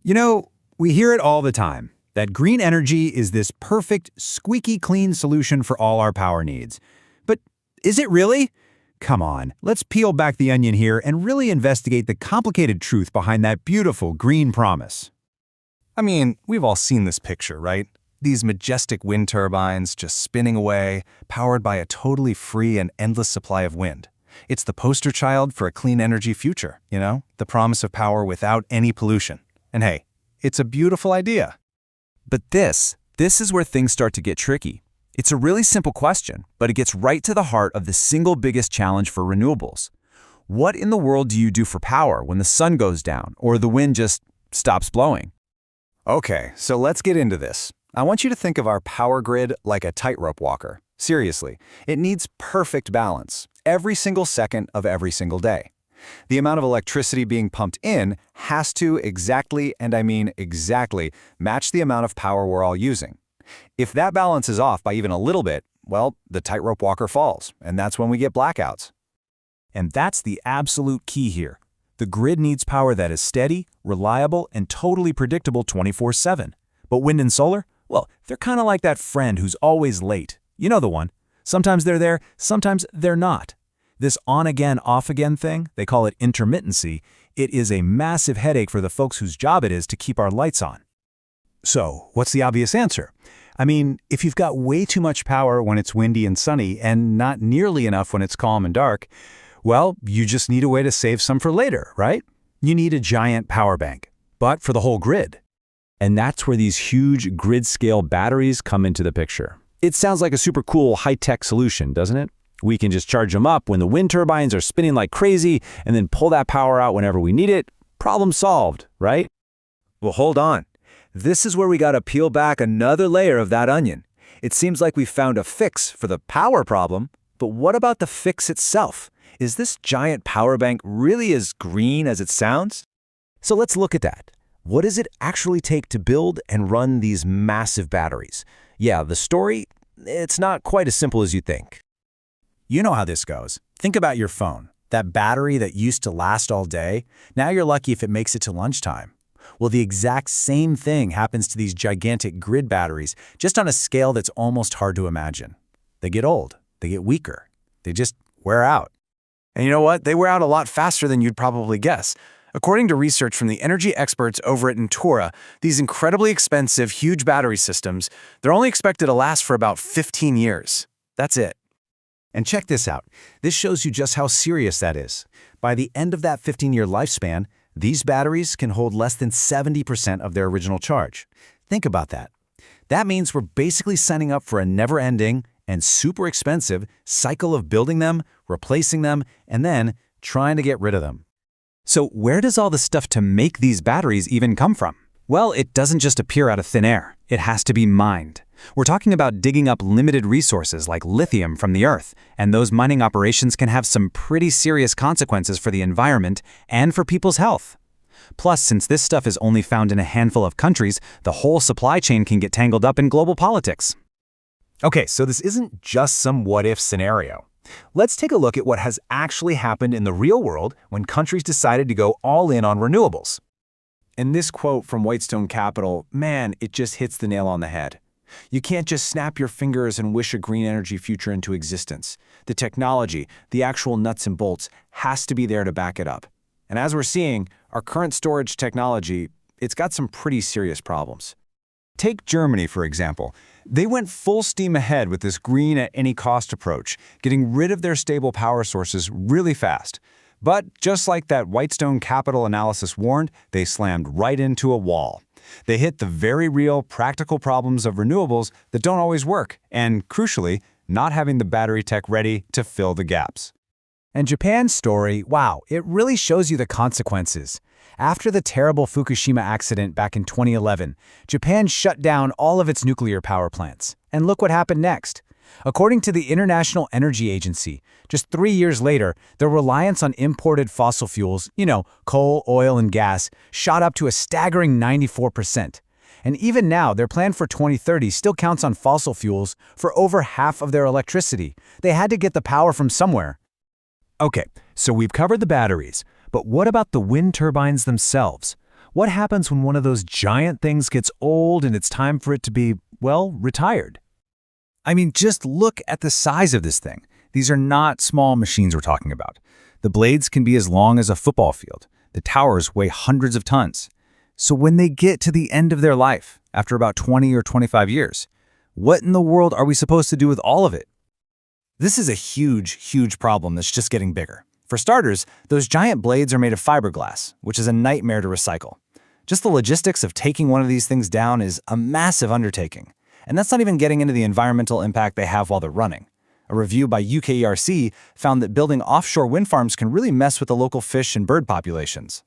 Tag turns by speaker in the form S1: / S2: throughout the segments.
S1: You know, we hear it all the time, that green energy is this perfect, squeaky clean solution for all our power needs. But is it really? Come on, let's peel back the onion here and really investigate the complicated truth behind that beautiful green promise.
S2: I mean, we've all seen this picture, right? These majestic wind turbines just spinning away, powered by a totally free and endless supply of wind. It's the poster child for a clean energy future, the promise of power without any pollution. And hey, it's a beautiful idea.
S3: But this is where things start to get tricky. It's a really simple question, but it gets right to the heart of the single biggest challenge for renewables. What in the world do you do for power when the sun goes down or the wind just stops blowing?
S2: Okay, so let's get into this. I want you to think of our power grid like a tightrope walker. Seriously, it needs perfect balance every single second of every single day. The amount of electricity being pumped in has to exactly, and I mean exactly, match the amount of power we're all using. If that balance is off by even a little bit, well, the tightrope walker falls, and that's when we get blackouts.
S3: And that's the absolute key here. The grid needs power that is steady, reliable, and totally predictable 24/7. But wind and solar? Well, they're kind of like that friend who's always late. You know the one. Sometimes they're there, sometimes they're not. This on-again, off-again thing, they call it intermittency, it is a massive headache for the folks whose job it is to keep our lights on.
S1: So, what's the obvious answer? I mean, if you've got way too much power when it's windy and sunny and not nearly enough when it's calm and dark, well, you just need a way to save some for later, right? You need a giant power bank, but for the whole grid.
S3: And that's where these huge grid-scale batteries come into the picture. It sounds like a super cool high-tech solution, doesn't it? We can just charge them up when the wind turbines are spinning like crazy and then pull that power out whenever we need it. Problem solved, right?
S4: Well, hold on. This is where we gotta peel back another layer of that onion. It seems like we found a fix for the power problem, but what about the fix itself? Is this giant power bank really as green as it sounds?
S3: So let's look at that. What does it actually take to build and run these massive batteries? Yeah, the story, it's not quite as simple as you think.
S1: You know how this goes. Think about your phone. That battery that used to last all day, now you're lucky if it makes it to lunchtime. Well, the exact same thing happens to these gigantic grid batteries, just on a scale that's almost hard to imagine. They get old, they get weaker, they just wear out.
S2: And you know what? They wear out a lot faster than you'd probably guess. According to research from the energy experts over at Natura, these incredibly expensive, huge battery systems, they're only expected to last for about 15 years. That's it.
S1: And check this out. This shows you just how serious that is. By the end of that 15-year lifespan, these batteries can hold less than 70% of their original charge. Think about that. That means we're basically signing up for a never-ending and super expensive cycle of building them, replacing them, and then trying to get rid of them.
S3: So where does all the stuff to make these batteries even come from? Well, it doesn't just appear out of thin air. It has to be mined. We're talking about digging up limited resources like lithium from the earth, and those mining operations can have some pretty serious consequences for the environment and for people's health. Plus, since this stuff is only found in a handful of countries, the whole supply chain can get tangled up in global politics.
S2: Okay, so this isn't just some what-if scenario. Let's take a look at what has actually happened in the real world when countries decided to go all in on renewables. And this quote from Whitestone Capital, man, it just hits the nail on the head. You can't just snap your fingers and wish a green energy future into existence. The technology, the actual nuts and bolts, has to be there to back it up. And as we're seeing, our current storage technology, it's got some pretty serious problems.
S1: Take Germany, for example. They went full steam ahead with this green at any cost approach, getting rid of their stable power sources really fast. But just like that Whitestone Capital analysis warned, they slammed right into a wall. They hit the very real, practical problems of renewables that don't always work, and crucially, not having the battery tech ready to fill the gaps. And Japan's story, wow, it really shows you the consequences. After the terrible Fukushima accident back in 2011, Japan shut down all of its nuclear power plants. And look what happened next. According to the International Energy Agency, just 3 years later, their reliance on imported fossil fuels, coal, oil, and gas, shot up to a staggering 94%. And even now, their plan for 2030 still counts on fossil fuels for over half of their electricity. They had to get the power from somewhere.
S3: Okay, so we've covered the batteries, but what about the wind turbines themselves?
S2: What happens when one of those giant things gets old and it's time for it to be, well, retired?
S3: I mean, just look at the size of this thing. These are not small machines we're talking about. The blades can be as long as a football field. The towers weigh hundreds of tons. So when they get to the end of their life, after about 20 or 25 years, what in the world are we supposed to do with all of it? This is a huge, huge problem that's just getting bigger. For starters, those giant blades are made of fiberglass, which is a nightmare to recycle. Just the logistics of taking one of these things down is a massive undertaking. And that's not even getting into the environmental impact they have while they're running. A review by UKERC found that building offshore wind farms can really mess with the local fish and bird populations.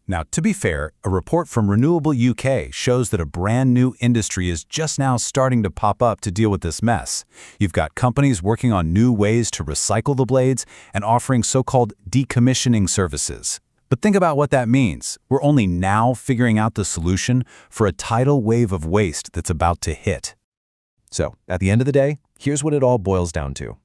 S2: Now, to be fair, a report from Renewable UK shows that a brand new industry is just now starting to pop up to deal with this mess. You've got companies working on new ways to recycle the blades and offering so-called decommissioning services. But think about what that means. We're only now figuring out the solution for a tidal wave of waste that's about to hit.
S4: So, at the end of the day, here's what it all boils down to.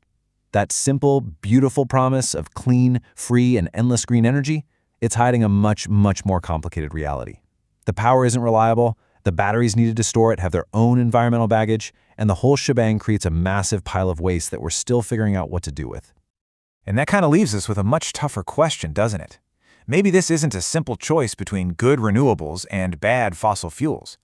S4: That simple, beautiful promise of clean, free, and endless green energy, it's hiding a much, much more complicated reality. The power isn't reliable, the batteries needed to store it have their own environmental baggage, and the whole shebang creates a massive pile of waste that we're still figuring out what to do with.
S2: And that kind of leaves us with a much tougher question, doesn't it? Maybe this isn't a simple choice between good renewables and bad fossil fuels.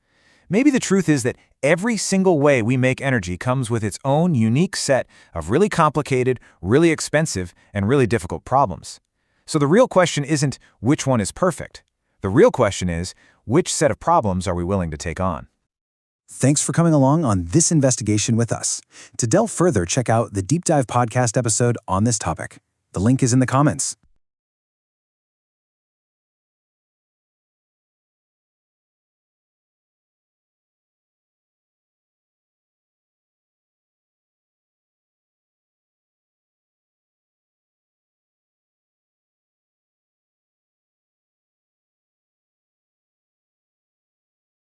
S2: Maybe the truth is that every single way we make energy comes with its own unique set of really complicated, really expensive, and really difficult problems. So the real question isn't which one is perfect. The real question is, which set of problems are we willing to take on?
S3: Thanks for coming along on this investigation with us. To delve further, check out the Deep Dive podcast episode on this topic. The link is in the comments.